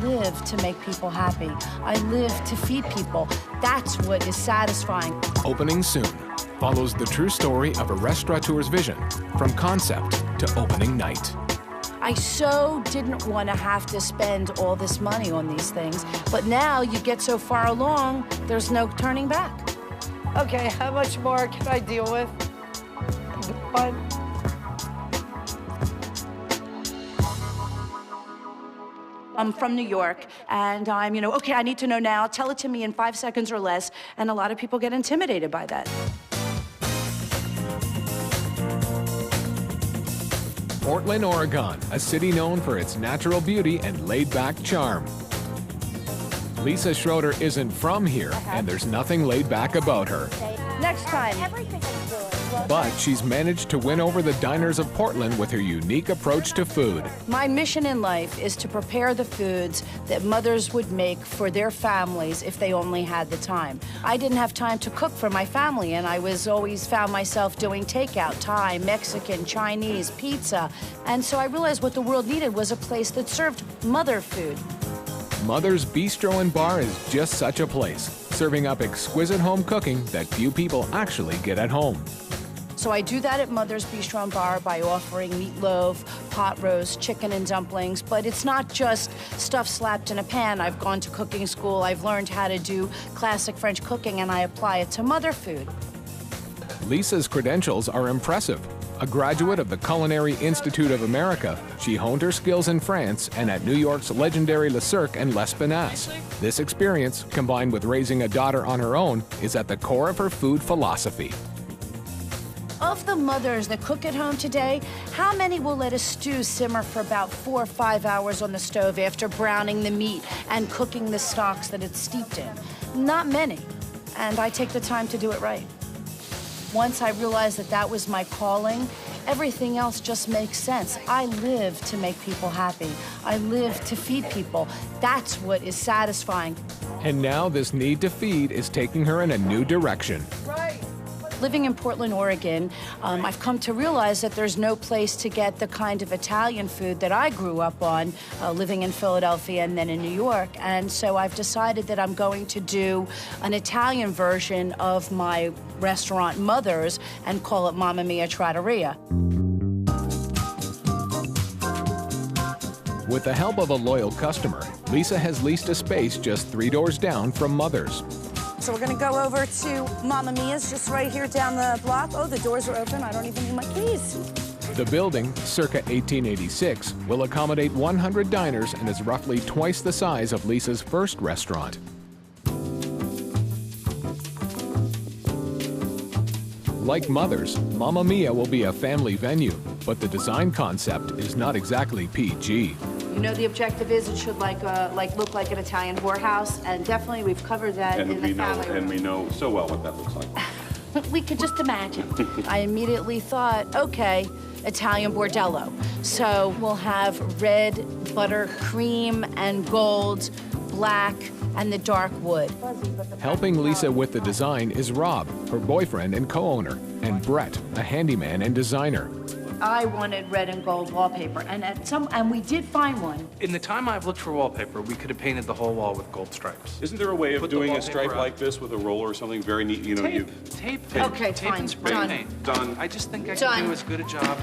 live to make people happy. I live to feed people. That's what is satisfying. Opening soon follows the true story of a restaurateur's vision from concept to opening night. I so didn't want to have to spend all this money on these things, but now you get so far along, there's no turning back. Okay, how much more can I deal with? One. I'm from New York, and I'm, okay, I need to know now, tell it to me in 5 seconds or less, and a lot of people get intimidated by that. Portland, Oregon, a city known for its natural beauty and laid-back charm. Lisa Schroeder isn't from here, and there's nothing laid back about her. Next time. But she's managed to win over the diners of Portland with her unique approach to food. My mission in life is to prepare the foods that mothers would make for their families if they only had the time. I didn't have time to cook for my family, and I always found myself doing takeout, Thai, Mexican, Chinese, pizza. And so I realized what the world needed was a place that served mother food. Mother's Bistro and Bar is just such a place, serving up exquisite home cooking that few people actually get at home. So I do that at Mother's Bistro and Bar by offering meatloaf, pot roast, chicken and dumplings, but it's not just stuff slapped in a pan. I've gone to cooking school, I've learned how to do classic French cooking, and I apply it to mother food. Lisa's credentials are impressive. A graduate of the Culinary Institute of America, she honed her skills in France and at New York's legendary Le Cirque and L'Espinasse. This experience, combined with raising a daughter on her own, is at the core of her food philosophy. Of the mothers that cook at home today, how many will let a stew simmer for about 4 or 5 hours on the stove after browning the meat and cooking the stocks that it's steeped in? Not many, and I take the time to do it right. Once I realized that that was my calling, everything else just makes sense. I live to make people happy. I live to feed people. That's what is satisfying. And now this need to feed is taking her in a new direction. Living in Portland, Oregon, I've come to realize that there's no place to get the kind of Italian food that I grew up on, living in Philadelphia and then in New York. And so I've decided that I'm going to do an Italian version of my restaurant Mother's and call it Mamma Mia Trattoria. With the help of a loyal customer, Lisa has leased a space just 3 doors down from Mother's. So we're gonna go over to Mamma Mia's, just right here down the block. Oh, the doors are open. I don't even need my keys. The building, circa 1886, will accommodate 100 diners and is roughly twice the size of Lisa's first restaurant. Like Mother's, Mamma Mia will be a family venue, but the design concept is not exactly PG. You know, the objective is it should look like an Italian whorehouse, and definitely we've covered that in the family room. And we know so well what that looks like. We could just imagine. I immediately thought, okay, Italian bordello. So we'll have red, buttercream, and gold, black, and the dark wood. Helping Lisa with the design is Rob, her boyfriend and co-owner, and Brett, a handyman and designer. I wanted red and gold wallpaper, and we did find one. In the time I've looked for wallpaper, we could have painted the whole wall with gold stripes. Isn't there a way of doing a stripe like this with a roller or something very neat? You know, Tape. Okay, tape fine. and spray Done. paint. Done. I just think I can do as good a job.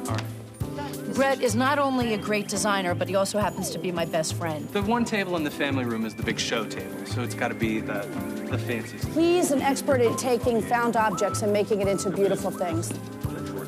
All right. Brett is not only a great designer, but he also happens to be my best friend. The one table in the family room is the big show table, so it's got to be the fancy stuff. He's an expert at taking found objects and making it into beautiful things.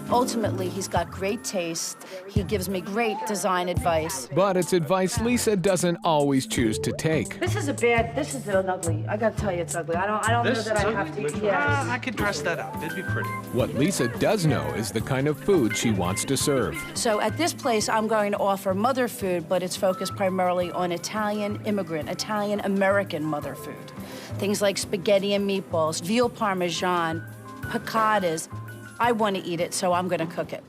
Ultimately, he's got great taste. He gives me great design advice. But it's advice Lisa doesn't always choose to take. This is an ugly. I gotta tell you, it's ugly. I don't know that I have to. Yeah. I could dress that up. It'd be pretty. What Lisa does know is the kind of food she wants to serve. So at this place, I'm going to offer mother food, but it's focused primarily on Italian immigrant, Italian American mother food. Things like spaghetti and meatballs, veal parmesan, piccatas. I want to eat it, so I'm going to cook it.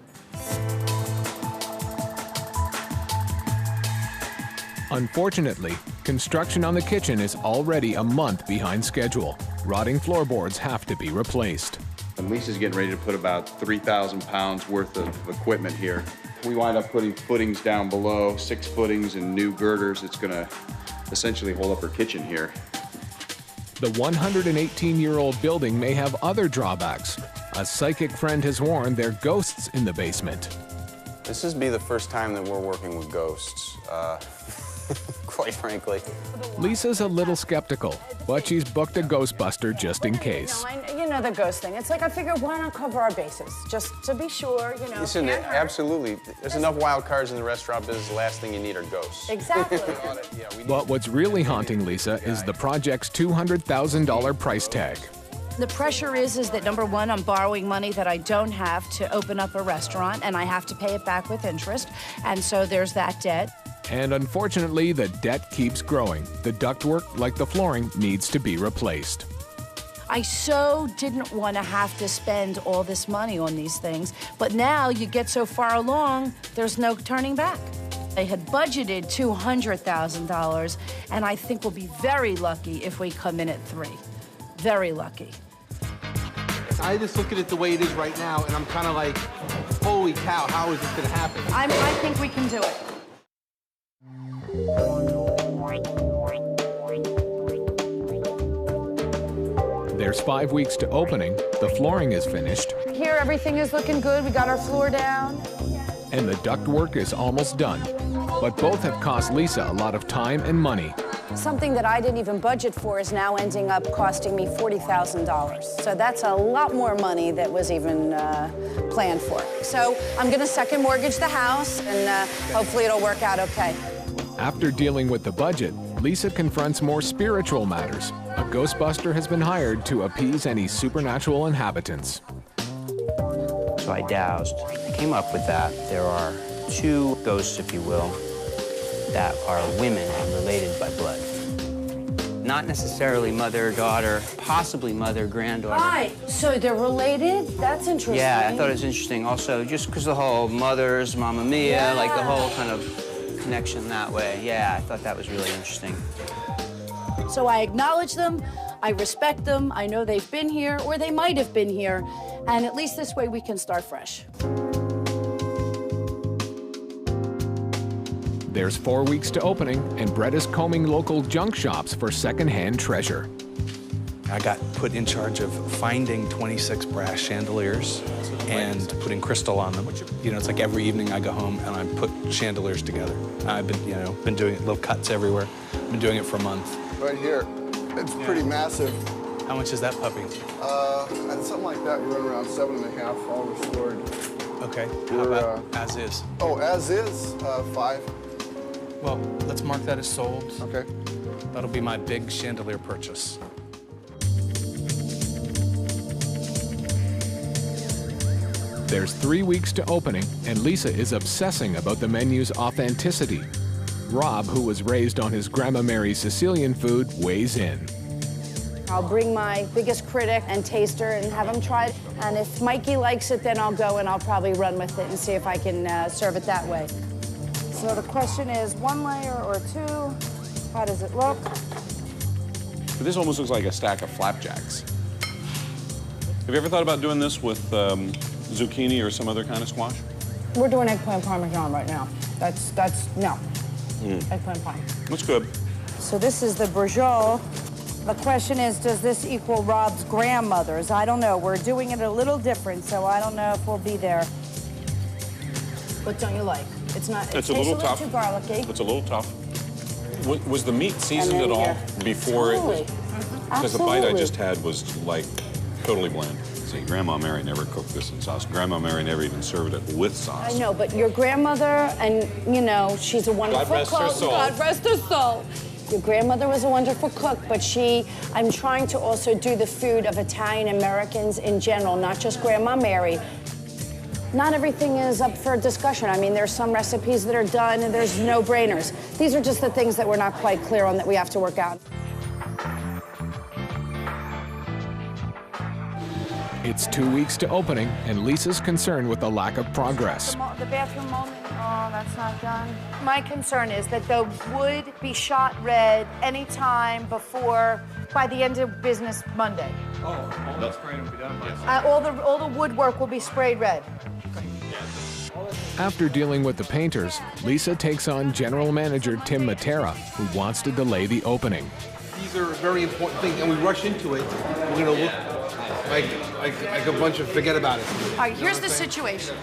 Unfortunately, construction on the kitchen is already a month behind schedule. Rotting floorboards have to be replaced. And Lisa's getting ready to put about 3,000 pounds worth of equipment here. we wind up putting footings down below, 6 footings and new girders. It's gonna essentially hold up her kitchen here. The 118-year-old building may have other drawbacks. A psychic friend has warned there are ghosts in the basement. This is the first time that we're working with ghosts, quite frankly. Lisa's a little skeptical, but she's booked a Ghostbuster just in case. You know the ghost thing. It's like I figured why not cover our bases, just to be sure, you know. Listen, absolutely. There's enough wild cards in the restaurant business. The last thing you need are ghosts. Exactly. But what's really haunting Lisa is the project's $200,000 price tag. The pressure is that number one, I'm borrowing money that I don't have to open up a restaurant, and I have to pay it back with interest, and so there's that debt. And unfortunately, the debt keeps growing. The ductwork, like the flooring, needs to be replaced. I so didn't want to have to spend all this money on these things, but now you get so far along, there's no turning back. I had budgeted $200,000, and I think we'll be very lucky if we come in at 3. Very lucky. I just look at it the way it is right now, and I'm kind of like, holy cow, how is this going to happen? I think we can do it. There's 5 weeks to opening. The flooring is finished. Here, everything is looking good. We got our floor down. And the ductwork is almost done. But both have cost Lisa a lot of time and money. Something that I didn't even budget for is now ending up costing me $40,000. So that's a lot more money that was even planned for. So I'm going to second mortgage the house, and hopefully it'll work out okay. After dealing with the budget, Lisa confronts more spiritual matters. A Ghostbuster has been hired to appease any supernatural inhabitants. So I dowsed. I came up with that. There are 2 ghosts, if you will, that are women and related by blood. Not necessarily mother, daughter, possibly mother, granddaughter. Right, so they're related? That's interesting. Yeah, I thought it was interesting also, just because the whole mothers, Mamma Mia, like the whole kind of connection that way. Yeah, I thought that was really interesting. So I acknowledge them, I respect them, I know they've been here, or they might have been here, and at least this way we can start fresh. There's 4 weeks to opening, and Brett is combing local junk shops for secondhand treasure. I got put in charge of finding 26 brass chandeliers and putting crystal on them. You know, it's like every evening I go home and I put chandeliers together. I've been doing it, little cuts everywhere. I've been doing it for a month. Right here, it's pretty massive. How much is that puppy? And something like that, we run around 7.5, all restored. Okay, how about as is? Oh, as is, 5. Well, let's mark that as sold. Okay. That'll be my big chandelier purchase. There's 3 weeks to opening, and Lisa is obsessing about the menu's authenticity. Rob, who was raised on his Grandma Mary's Sicilian food, weighs in. I'll bring my biggest critic and taster and have him try it. And if Mikey likes it, then I'll go and I'll probably run with it and see if I can serve it that way. So the question is, 1 layer or 2? How does it look? But this almost looks like a stack of flapjacks. Have you ever thought about doing this with zucchini or some other kind of squash? We're doing eggplant parmesan right now. No. Eggplant pie. That's good. So this is the bourgeois. The question is, does this equal Rob's grandmother's? I don't know. We're doing it a little different, so I don't know if we'll be there. What don't you like? It's not. It's a little tough. Too garlicky. It's a little tough. Was the meat seasoned at all before it was? Because the bite I just had was like totally bland. See, Grandma Mary never cooked this in sauce. Grandma Mary never even served it with sauce. I know, but your grandmother, and you know, she's a wonderful cook. God rest her soul. God rest her soul. Your grandmother was a wonderful cook, but I'm trying to also do the food of Italian Americans in general, not just Grandma Mary. Not everything is up for discussion. I mean, there's some recipes that are done and there's no-brainers. These are just the things that we're not quite clear on that we have to work out. It's 2 weeks to opening, and Lisa's concerned with the lack of progress. The bathroom moment, oh, that's not done. My concern is that the wood be shot red anytime by the end of business Monday. Oh, all the spraying will be done by all the woodwork will be sprayed red. After dealing with the painters, Lisa takes on general manager Tim Matera, who wants to delay the opening. These are very important things, and we rush into it. We're gonna look like a bunch of forget about it. All right, here's the situation.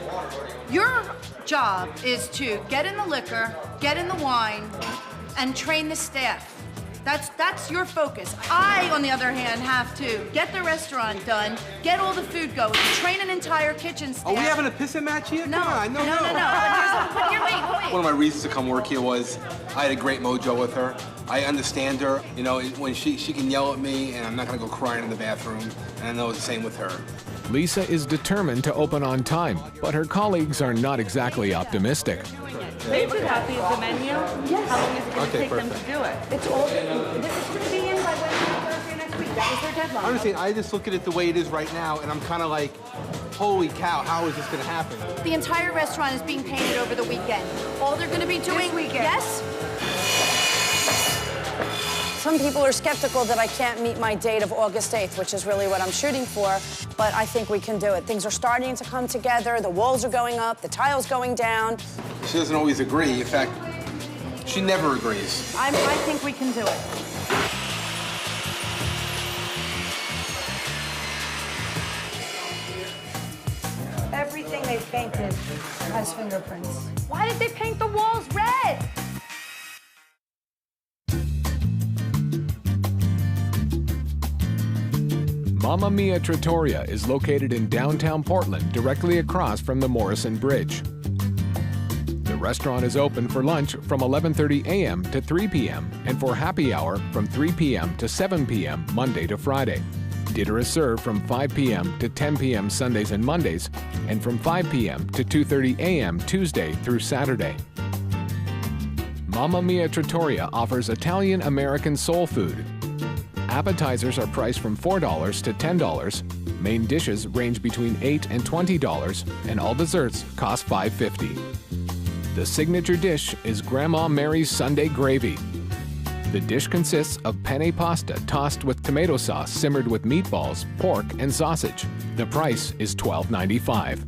Your job is to get in the liquor, get in the wine, and train the staff. That's your focus. I, on the other hand, have to get the restaurant done, get all the food going, train an entire kitchen staff. Are we having a pissing match here? No, Come on, no. But wait. One of my reasons to come work here was I had a great mojo with her. I understand her. You know, when she can yell at me, and I'm not gonna go crying in the bathroom. And I know it's the same with her. Lisa is determined to open on time, but her colleagues are not exactly optimistic. They should have the menu. Yes. How long is it going to take them to do it? It's all, this is going to be in by Wednesday or Thursday next week. That was their deadline. Honestly, I just look at it the way it is right now, and I'm kind of like, holy cow, how is this going to happen? The entire restaurant is being painted over the weekend. All they're going to be doing, yes? Some people are skeptical that I can't meet my date of August 8th, which is really what I'm shooting for, but I think we can do it. Things are starting to come together, the walls are going up, the tile's going down. She doesn't always agree. In fact, she never agrees. I think we can do it. Everything they've painted has fingerprints. Why did they paint the walls red? Mamma Mia Trattoria is located in downtown Portland, directly across from the Morrison Bridge. The restaurant is open for lunch from 11:30 a.m. to 3 p.m. and for happy hour from 3 p.m. to 7 p.m. Monday to Friday. Dinner is served from 5 p.m. to 10 p.m. Sundays and Mondays, and from 5 p.m. to 2:30 a.m. Tuesday through Saturday. Mamma Mia Trattoria offers Italian-American soul food. Appetizers are priced from $4 to $10. Main dishes range between $8 and $20, and all desserts cost $5.50. The signature dish is Grandma Mary's Sunday Gravy. The dish consists of penne pasta tossed with tomato sauce simmered with meatballs, pork, and sausage. The price is $12.95.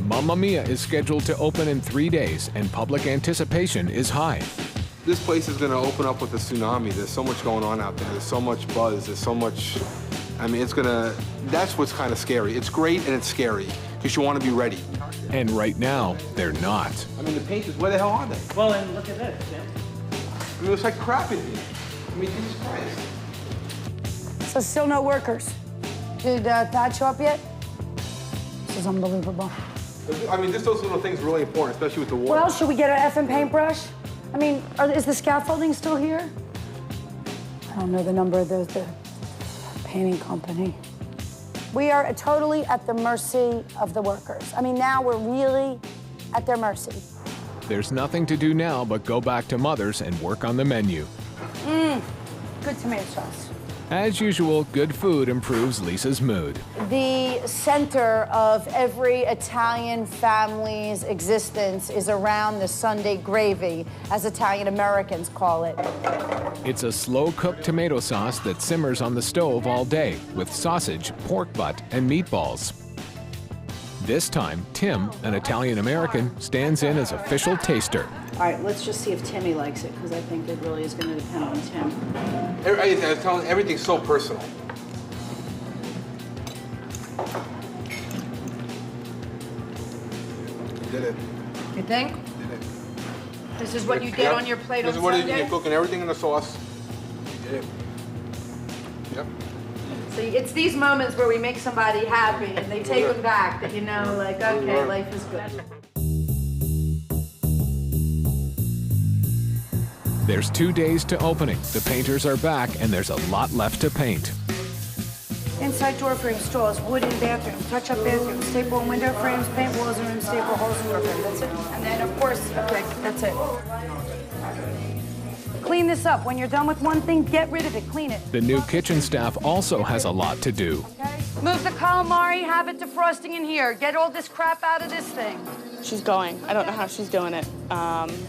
Mamma Mia is scheduled to open in 3 days, and public anticipation is high. This place is going to open up with a tsunami. There's so much going on out there. There's so much buzz. There's so much... I mean, that's what's kind of scary. It's great and it's scary, because you want to be ready. And right now, they're not. I mean, the painters, where the hell are they? Well, and look at this, Tim. I mean, it's like crap in here. I mean, Jesus Christ. So still no workers. Did Thad show up yet? This is unbelievable. I mean, just those little things are really important, especially with the water. Well, should we get an effing paintbrush? I mean, is the scaffolding still here? I don't know the number of the painting company. We are totally at the mercy of the workers. I mean, now we're really at their mercy. There's nothing to do now but go back to Mother's and work on the menu. Good tomato sauce. As usual, good food improves Lisa's mood. The center of every Italian family's existence is around the Sunday gravy, as Italian Americans call it. It's a slow-cooked tomato sauce that simmers on the stove all day with sausage, pork butt, and meatballs. This time, Tim, an Italian American, stands in as official taster. All right, let's just see if Timmy likes it, because I think it really is going to depend on Tim. I was telling you, everything's so personal. You did it. You think? You did it. This is what you get on your plate on This is what it is. Sunday? You're cooking everything in the sauce. You did it. Yep. So it's these moments where we make somebody happy and they take them back, that you know, like, okay, life is good. There's 2 days to opening. The painters are back, and there's a lot left to paint. Inside door frame, stalls, wooden bathroom, touch-up bathroom, staple and window frames, paint walls and room, staple holes in door frame. That's it. And then, of course, okay, that's it. Clean this up. When you're done with one thing, get rid of it. Clean it. The new kitchen staff also has a lot to do. Okay? Move the calamari, have it defrosting in here. Get all this crap out of this thing. She's going. I don't know how she's doing it.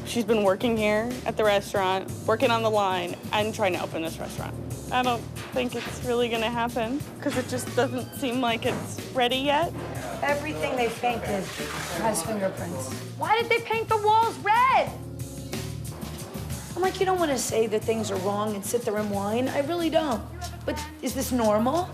She's been working here at the restaurant, working on the line, and trying to open this restaurant. I don't think it's really gonna happen because it just doesn't seem like it's ready yet. Everything they painted has fingerprints. Why did they paint the walls red? I'm like, you don't want to say that things are wrong and sit there and whine. I really don't. But is this normal?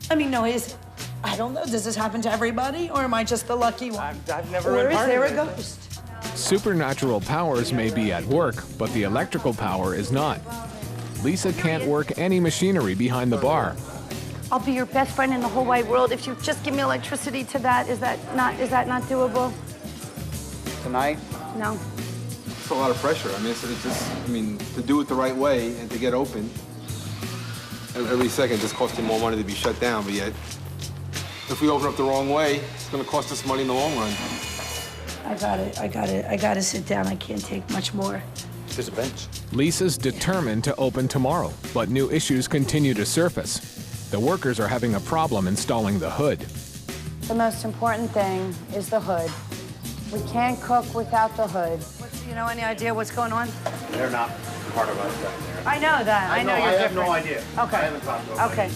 I mean, no, I don't know. Does this happen to everybody, or am I just the lucky one? I've never Or been is part there of a it. ghost? Supernatural powers may be at work, but the electrical power is not. Lisa can't work any machinery behind the bar. I'll be your best friend in the whole wide world if you just give me electricity to that. Is that not doable? Tonight? No. It's a lot of pressure. I mean, it's just, I mean, to do it the right way and to get open, every second just costs you more money to be shut down, but yet, if we open up the wrong way, it's gonna cost us money in the long run. I gotta sit down. I can't take much more. There's a bench. Lisa's determined to open tomorrow, but new issues continue to surface. The workers are having a problem installing the hood. The most important thing is the hood. We can't cook without the hood. You know, any idea what's going on? They're not part of us down there. I know that. I know you're I have different. no idea. Okay. I haven't talked to them. Okay.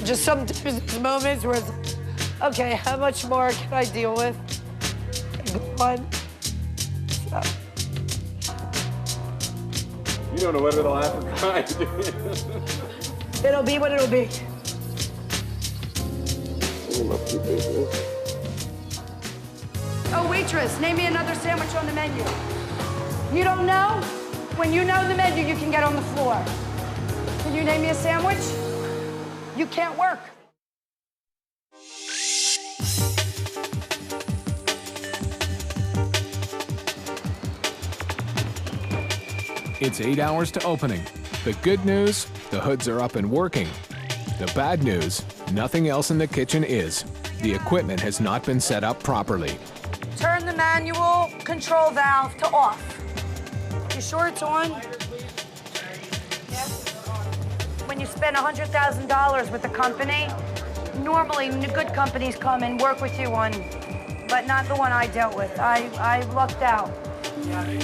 Just some moments where it's, okay, how much more can I deal with? Go on. So. You don't know whether it'll happen. It'll be what it'll be. Oh, waitress, name me another sandwich on the menu. You don't know? When you know the menu, you can get on the floor. Can you name me a sandwich? You can't work. It's 8 hours to opening. The good news, the hoods are up and working. The bad news, nothing else in the kitchen is. The equipment has not been set up properly. Turn the manual control valve to off. You sure it's on? When you spend $100,000 with a company, normally good companies come and work with you on, but not the one I dealt with. I lucked out.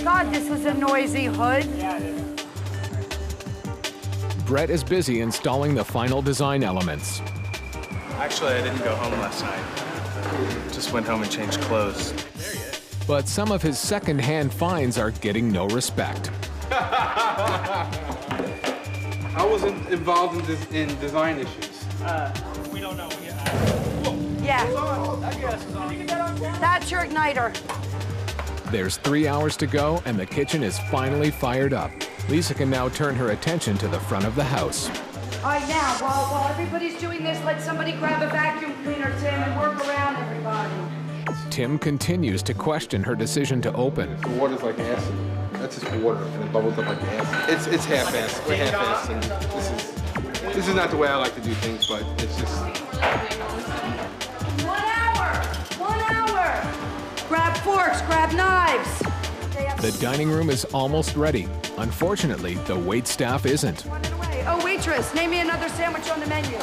God, this is a noisy hood. Brett is busy installing the final design elements. Actually, I didn't go home last night. Just went home and changed clothes. But some of his second-hand finds are getting no respect. I wasn't involved in design issues. We don't know. Yeah. That's your igniter. There's 3 hours to go, and the kitchen is finally fired up. Lisa can now turn her attention to the front of the house. All right, now, while everybody's doing this, let somebody grab a vacuum cleaner, Tim, and work around everybody. Tim continues to question her decision to open. The water's like acid. That's just water, and it bubbles up like acid. It's half-assed. We're half-assed, and this is not the way I like to do things, but it's just... 1 hour! 1 hour! Grab forks, grab knives. The dining room is almost ready. Unfortunately, the wait staff isn't. Oh, waitress, name me another sandwich on the menu.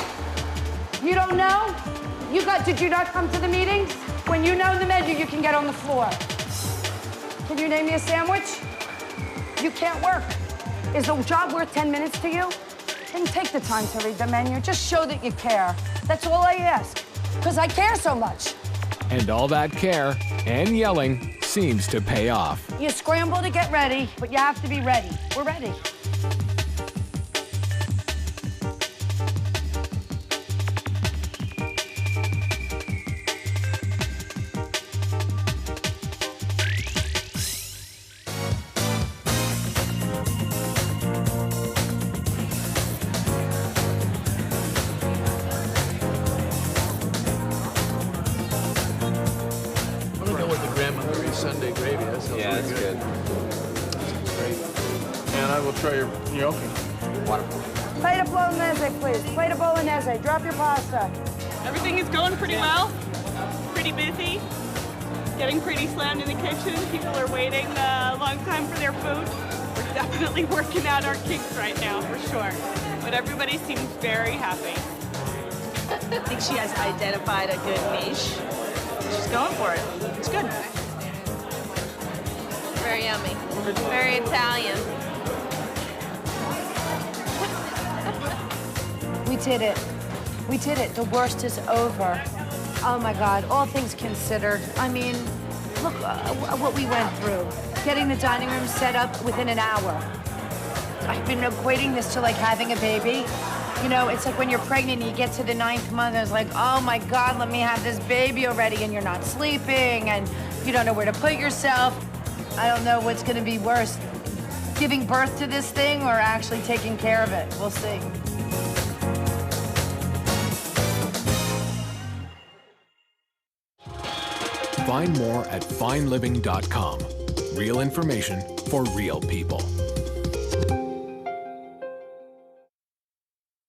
You don't know? Did you not come to the meetings? When you know the menu, you can get on the floor. Can you name me a sandwich? You can't work. Is the job worth 10 minutes to you? Then take the time to read the menu. Just show that you care. That's all I ask, because I care so much. And all that care and yelling seems to pay off. You scramble to get ready, but you have to be ready. We're ready. Sunday gravy. That sounds that's good. Great. And I will try your gnocchi. Wonderful. Plate of bolognese, please. Plate of bolognese. Drop your pasta. Everything is going pretty well. Pretty busy. Getting pretty slammed in the kitchen. People are waiting a long time for their food. We're definitely working out our kinks right now, for sure. But everybody seems very happy. I think she has identified a good niche. She's going for it. It's good. Very yummy. Very Italian. We did it. We did it. The worst is over. Oh my God, all things considered. I mean, look what we went through. Getting the dining room set up within an hour. I've been equating this to like having a baby. You know, it's like when you're pregnant and you get to the 9th month and it's like, oh my God, let me have this baby already, and you're not sleeping and you don't know where to put yourself. I don't know what's gonna be worse, giving birth to this thing or actually taking care of it. We'll see. Find more at fineliving.com. Real information for real people.